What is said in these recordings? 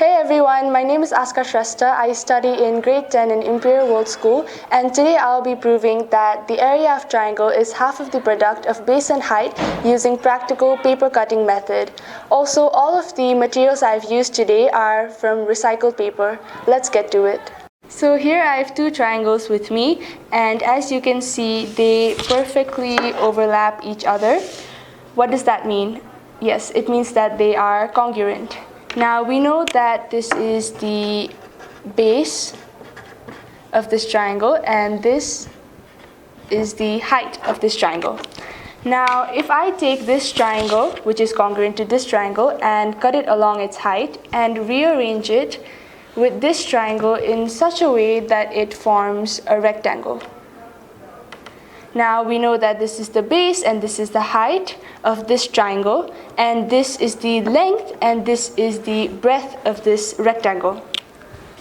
Hey everyone, my name is Asuka Shrestha. I study in grade 10 in Imperial World School, and today I'll be proving that the area of triangle is half of the product of base and height using practical paper cutting method. Also, all of the materials I've used today are from recycled paper. Let's get to it. So here I have two triangles with me, and as you can see, they perfectly overlap each other. What does that mean? Yes, it means that they are congruent. Now we know that this is the base of this triangle and this is the height of this triangle. Now if I take this triangle, which is congruent to this triangle, and cut it along its height and rearrange it with this triangle in such a way that it forms a rectangle. Now we know that this is the base and this is the height of this triangle, and this is the length and this is the breadth of this rectangle.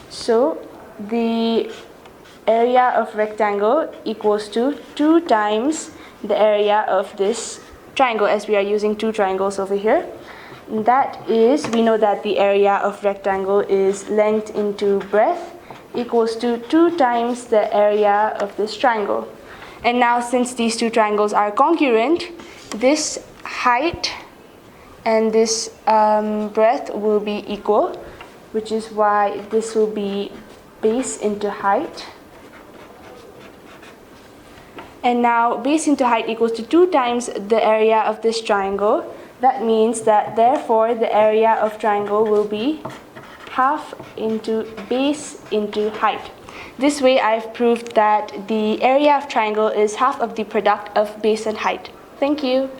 So the area of rectangle equals to 2 times the area of this triangle, as we are using two triangles over here. That is, we know that the area of rectangle is length into breadth equals to 2 times the area of this triangle. And now since these two triangles are congruent, this height and this breadth will be equal, which is why this will be base into height. And now base into height equals to 2 times the area of this triangle. That means that therefore the area of triangle will be half into base into height. This way I've proved that the area of triangle is half of the product of base and height. Thank you.